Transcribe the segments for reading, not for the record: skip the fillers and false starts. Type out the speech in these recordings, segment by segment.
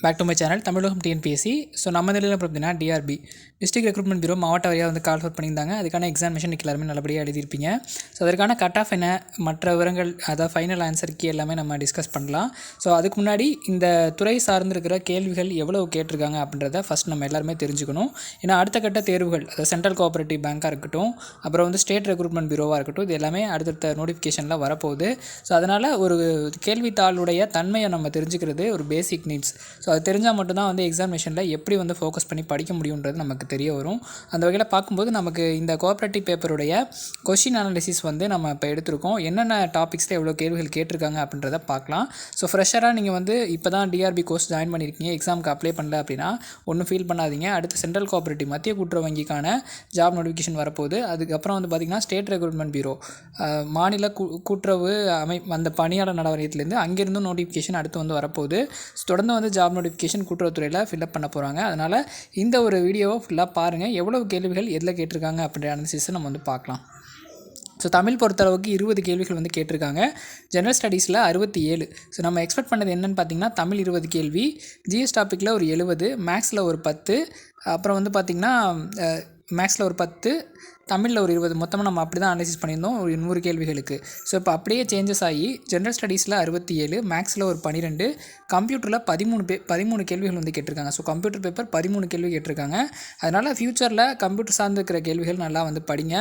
Back to my channel Tamilagam TNPSC. So நம்ம நிலையில் பார்த்தீங்கன்னா டிஆர்பி டிஸ்ட்ரிக்ட் ரெக்ரூட்மெண்ட் பியூரோ மாவட்ட வாரியாக வந்து கால் பண்ணியிருந்தாங்க. அதுக்கான எக்ஸாமினேஷன் எல்லாருமே நல்லபடியாக எழுதியிருப்பீங்க. ஸோ அதற்கான கட் ஆஃப் என்ன, மற்ற விவரங்கள், அதாவது ஃபைனல் ஆன்சர் கீ எல்லாமே நம்ம டிஸ்கஸ் பண்ணலாம். ஸோ அதுக்கு முன்னாடி இந்த துறை சார்ந்திருக்கிற கேள்விகள் எவ்வளவு கேட்டிருக்காங்க அப்படின்றத ஃபஸ்ட் நம்ம எல்லாருமே தெரிஞ்சுக்கணும். ஏன்னா அடுத்த கட்ட தேர்வுகள், அதாவது சென்ட்ரல் கோஆபரேட்டிவ் பேங்காக இருக்கட்டும், அப்புறம் வந்து ஸ்டேட் ரெக்ரூட்மெண்ட் பியூரோவாக இருக்கட்டும், இது எல்லாமே அடுத்தடுத்த நோட்டிஃபிகேஷனில் வரப்போகுது. ஸோ அதனால் ஒரு கேள்வித்தாளுடைய தன்மையை நம்ம தெரிஞ்சுக்கிறது ஒரு பேசிக் நீட்ஸ். ஸோ அது தெரிஞ்சால் மட்டும்தான் வந்து எக்ஸாமினேஷனில் எப்படி வந்து ஃபோக்கஸ் பண்ணி படிக்க முடியுன்றது நமக்கு தெரிய வரும். அந்த வகையில் பார்க்கும்போது நமக்கு இந்த கோஆப்ரேட்டிவ் பேப்பருடைய கொஷின் அனாலிசிஸ் வந்து நம்ம இப்போ எடுத்திருக்கோம். என்னென்ன டாபிக்ஸில் எவ்வளோ கேள்விகள் கேட்டிருக்காங்க அப்படின்றத பார்க்கலாம். ஸோ ஃப்ரெஷராக நீங்கள் வந்து இப்போ தான் டிஆர்பி கோர்ஸ் ஜாயின் பண்ணியிருக்கீங்க, எக்ஸாமுக்கு அப்ளை பண்ணல அப்படின்னா ஒன்றும் ஃபீல் பண்ணாதீங்க. அடுத்து சென்ட்ரல் கோஆப்ரேட்டிவ் மத்திய கூட்டுறவு வங்கிக்கான ஜாப் நோட்டிஃபிகேஷன் வரப்போகுது. அதுக்கப்புறம் வந்து பார்த்திங்கன்னா ஸ்டேட் ரெக்ரூட்மெண்ட் பியூரோ மாநில கூட்டுறவு அந்த பணியாளர் நலவாரியத்திலேருந்து அங்கேருந்தும் நோட்டிஃபிகேஷன் அடுத்து வந்து வரப்போகுது. தொடர்ந்து வந்து ஜாப் நோட்டிஃபிகேஷன் கூட்டுறவுத்துறையில் ஃபில்அப் பண்ண போகிறாங்க. அதனால் இந்த ஒரு வீடியோவை ஃபுல்லாக பாருங்கள். எவ்வளவு கேள்விகள் எதில் கேட்டிருக்காங்க அப்படின்ற அனாலிசிஸை நம்ம வந்து பார்க்கலாம். ஸோ தமிழ் பொறுத்தளவுக்கு 20 கேள்விகள் வந்து கேட்டிருக்காங்க. ஜெனரல் ஸ்டடீஸில் 67. ஸோ நம்ம எக்ஸ்பெக்ட் பண்ணது என்னென்னு பார்த்தீங்கன்னா தமிழ் 20 கேள்வி, ஜிஎஸ் டாப்பிக்கில் ஒரு 70, மேக்ஸில் ஒரு 10, அப்புறம் வந்து பார்த்திங்கன்னா மேக்ஸில் ஒரு 10, தமிழில் ஒரு 20, மொத்தமாக நம்ம அப்படி தான் அனாலிசிஸ் பண்ணியிருந்தோம் ஒரு 100 கேள்விகளுக்கு. ஸோ இப்போ அப்படியே சேஞ்சஸ் ஆகி ஜென்ரல் ஸ்டடீஸில் 67, மேக்ஸில் ஒரு 12, கம்ப்யூட்டரில் 13 கேள்விகள் வந்து கேட்டிருக்காங்க. ஸோ கம்ப்யூட்டர் பேப்பர் 13 கேள்வி கேட்டிருக்காங்க. அதனால் ஃப்யூச்சரில் கம்ப்யூட்டர் சார்ந்திருக்கிற கேள்விகள் நல்லா வந்து படிங்க.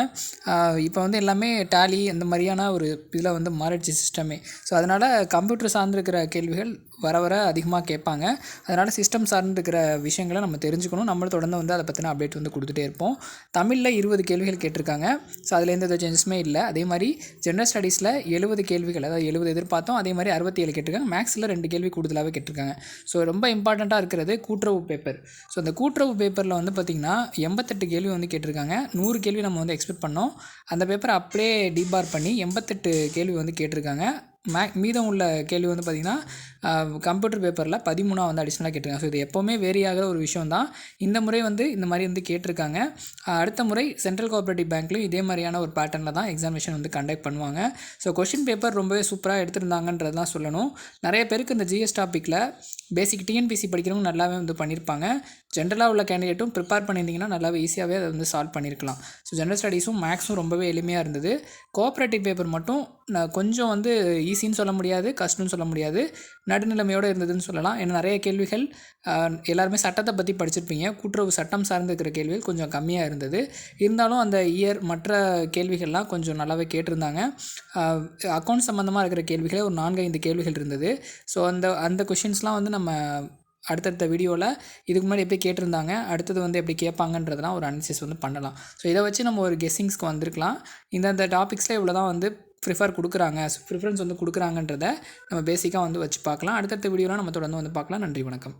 இப்போ வந்து எல்லாமே டேலி அந்த மாதிரியான ஒரு இதில் வந்து மாறிடுச்சு சிஸ்டமே. ஸோ அதனால் கம்ப்யூட்டர் சார்ந்திருக்கிற கேள்விகள் வர வர அதிகமாக கேட்பாங்க. அதனால் சிஸ்டம் சார்ந்திருக்கிற விஷயங்களை நம்ம தெரிஞ்சுக்கணும். நம்மளும் தொடர்ந்து வந்து அதை பற்றின அப்டேட் வந்து கொடுத்துட்டே இருப்போம். தமிழில் 20 கேள்விகள் கேட்டிருக்காங்க. ஸோ அதில் எந்த சேஞ்சஸுமே இல்லை. அதே மாதிரி ஜென்ரல் ஸ்டடீஸில் 70 கேள்விகள், அதாவது 70 எதிர்பார்த்தோம், அதே மாதிரி 67 கேட்டிருக்காங்க. மேக்ஸில் 2 கேள்வி கூடுதலாகவே கேட்டிருக்காங்க. ஸோ ரொம்ப இம்பார்ட்டண்ட்டாக இருக்கிறது கூட்டுறவு பேப்பர். ஸோ அந்த கூட்டுறவு பேப்பரில் வந்து பார்த்திங்கன்னா 88 கேள்வி வந்து கேட்டிருக்காங்க. 100 கேள்வி நம்ம வந்து எக்ஸ்பெக்ட் பண்ணோம். அந்த பேப்பரை அப்படியே டீபார் பண்ணி 88 கேள்வி வந்து கேட்டிருக்காங்க. மீதம் உள்ள கேள்வி வந்து பார்த்திங்கன்னா கம்ப்யூட்டர் பேப்பரில் 13 வந்து அடிஷ்னலாக கேட்டிருக்காங்க. ஸோ இது எப்போவுமே வேரி ஆகிற ஒரு விஷயம் தான். இந்த முறை வந்து இந்த மாதிரி வந்து கேட்டிருக்காங்க. அடுத்த முறை சென்ட்ரல் கோஆப்ரேட்டிவ் பேங்க்லையும் இதே மாதிரியான ஒரு பேட்டர்னில் தான் எக்ஸாமினேஷன் வந்து கண்டக்ட் பண்ணுவாங்க. ஸோ கொஷின் பேப்பர் ரொம்பவே சூப்பராக எடுத்திருந்தாங்கன்றது தான் சொல்லணும். நிறைய பேருக்கு இந்த ஜிஎஸ் டாப்பிக்கில் பேசிக் டிஎன்பிசி படிக்கிறவங்க நல்லாவே வந்து பண்ணியிருப்பாங்க. ஜென்ரலாக உள்ள கேண்டிடேட்டும் ப்ரிப்பேர் பண்ணியிருந்தீங்கன்னா நல்லாவே ஈஸியாகவே அதை வந்து சால்வ் பண்ணியிருக்கலாம். ஸோ ஜென்ரல் ஸ்டடீஸும் மேக்ஸும் ரொம்பவே எளிமையாக இருந்தது. கோஆப்ரேட்டிவ் பேப்பர் மட்டும் கொஞ்சம் வந்து ஈஸின்னு சொல்ல முடியாது, கஷ்டம்னு சொல்ல முடியாது, நடுநிலைமையோடு இருந்ததுன்னு சொல்லலாம். ஏன்னா நிறைய கேள்விகள் எல்லாருமே சட்டத்தை பற்றி படிச்சிருப்பீங்க. கூட்டுறவு சட்டம் சார்ந்து இருக்கிற கேள்விகள் கொஞ்சம் கம்மியாக இருந்தது. இருந்தாலும் அந்த இயர் மற்ற கேள்விகள்லாம் கொஞ்சம் நல்லாவே கேட்டிருந்தாங்க. அக்கௌண்ட் சம்மந்தமாக இருக்கிற கேள்விகளே ஒரு 4-5 கேள்விகள் இருந்தது. ஸோ அந்த கொஷின்ஸ்லாம் வந்து நம்ம அடுத்தடுத்த வீடியோவில் இதுக்கு முன்னாடி எப்படி கேட்டிருந்தாங்க, அடுத்தது வந்து எப்படி கேட்பாங்கன்றதெல்லாம் ஒரு அனாலிசிஸ் வந்து பண்ணலாம். ஸோ இதை வச்சு நம்ம ஒரு கெஸ்ஸிங்ஸ்க்கு வந்திருக்கலாம். இந்த டாபிக்ஸில் இவ்வளோ தான் வந்து ப்ரிஃபரன்ஸ் வந்து கொடுக்குறாங்கன்றத நம்ம பேசிக்காக வந்து வச்சு பார்க்கலாம். அடுத்தடுத்த வீடியோவில் நம்ம தொடர்ந்து வந்து பார்க்கலாம். நன்றி, வணக்கம்.